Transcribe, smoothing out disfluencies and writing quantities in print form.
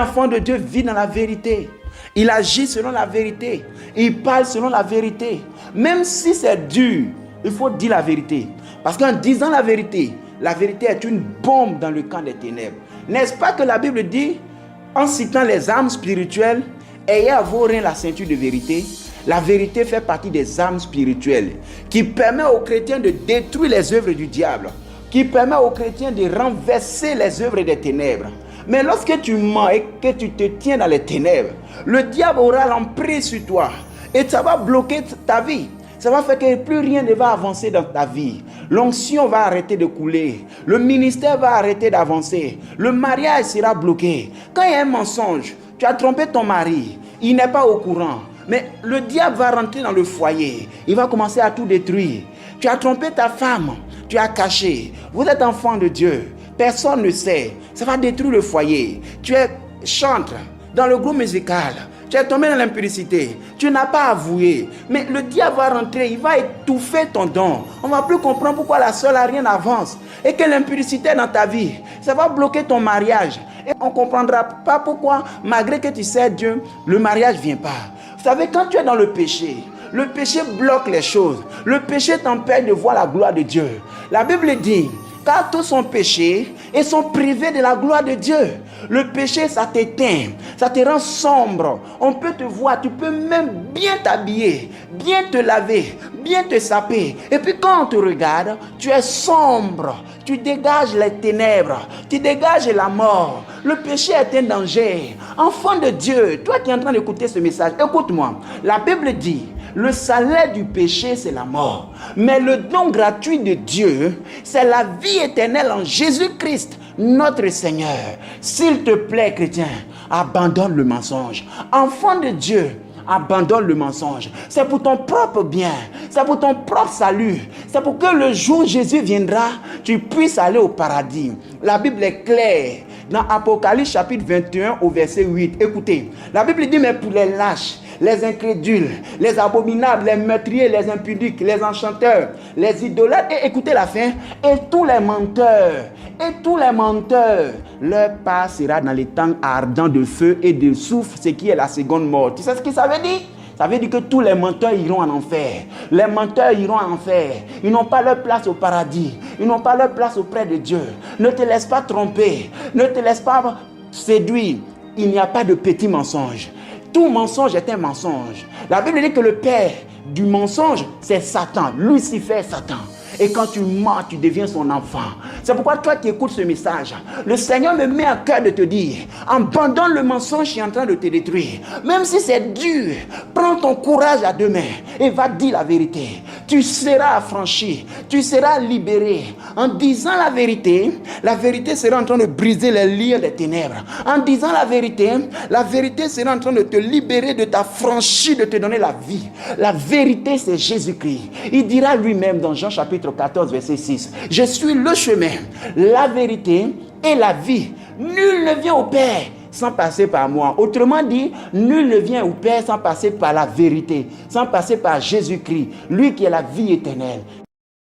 L'enfant de Dieu vit dans la vérité. Il agit selon la vérité. Il parle selon la vérité. Même si c'est dur, il faut dire la vérité. Parce qu'en disant la vérité est une bombe dans le camp des ténèbres. N'est-ce pas que la Bible dit, en citant les armes spirituelles, ayez à vos reins la ceinture de vérité. La vérité fait partie des armes spirituelles qui permet aux chrétiens de détruire les œuvres du diable, qui permet aux chrétiens de renverser les œuvres des ténèbres. Mais lorsque tu mens et que tu te tiens dans les ténèbres, le diable aura l'emprise sur toi et ça va bloquer ta vie. Ça va faire que plus rien ne va avancer dans ta vie. L'onction va arrêter de couler. Le ministère va arrêter d'avancer. Le mariage sera bloqué. Quand il y a un mensonge, tu as trompé ton mari, il n'est pas au courant. Mais le diable va rentrer dans le foyer. Il va commencer à tout détruire. Tu as trompé ta femme, tu as caché. Vous êtes enfant de Dieu. Personne ne sait. Ça va détruire le foyer. Tu es chantre dans le groupe musical. Tu es tombé dans l'impudicité. Tu n'as pas avoué. Mais le diable va rentrer. Il va étouffer ton don. On ne va plus comprendre pourquoi la seule à rien avance. Et que l'impudicité est dans ta vie. Ça va bloquer ton mariage. Et on ne comprendra pas pourquoi, malgré que tu sais Dieu, le mariage ne vient pas. Vous savez, quand tu es dans le péché bloque les choses. Le péché t'empêche de voir la gloire de Dieu. La Bible dit, car tous sont péchés et sont privés de la gloire de Dieu. Le péché, ça t'éteint, ça te rend sombre. On peut te voir, tu peux même bien t'habiller, bien te laver, bien te saper. Et puis quand on te regarde, tu es sombre. Tu dégages les ténèbres, tu dégages la mort. Le péché est un danger. Enfant de Dieu, toi qui es en train d'écouter ce message, écoute-moi. La Bible dit, le salaire du péché, c'est la mort. Mais le don gratuit de Dieu, c'est la vie éternelle en Jésus-Christ, notre Seigneur. S'il te plaît, chrétien, abandonne le mensonge. Enfant de Dieu, abandonne le mensonge. C'est pour ton propre bien. C'est pour ton propre salut. C'est pour que le jour où Jésus viendra, tu puisses aller au paradis. La Bible est claire. Dans Apocalypse chapitre 21 au verset 8. Écoutez, la Bible dit, mais pour les lâches, les incrédules, les abominables, les meurtriers, les impudiques, les enchanteurs, les idolâtres, et écoutez la fin, et tous les menteurs, leur part sera dans les temps ardents de feu et de soufre, ce qui est la seconde mort. Tu sais ce que ça veut dire? Ça veut dire que tous les menteurs iront en enfer. Les menteurs iront en enfer. Ils n'ont pas leur place au paradis. Ils n'ont pas leur place auprès de Dieu. Ne te laisse pas tromper. Ne te laisse pas séduire. Il n'y a pas de petit mensonge. Tout mensonge est un mensonge. La Bible dit que le père du mensonge, c'est Satan. Lucifer, Satan. Et quand tu mens, tu deviens son enfant. C'est pourquoi toi qui écoutes ce message, le Seigneur me met à cœur de te dire, abandonne le mensonge qui est en train de te détruire. Même si c'est dur, prends ton courage à deux mains et va dire la vérité. Tu seras affranchi, tu seras libéré. En disant la vérité sera en train de briser les liens des ténèbres. En disant la vérité sera en train de te libérer, de t'affranchir, de te donner la vie. La vérité, c'est Jésus-Christ. Il dira lui-même dans Jean chapitre 14, verset 6. Je suis le chemin, la vérité et la vie. Nul ne vient au Père sans passer par moi. Autrement dit, nul ne vient au Père sans passer par la vérité, sans passer par Jésus-Christ, lui qui est la vie éternelle.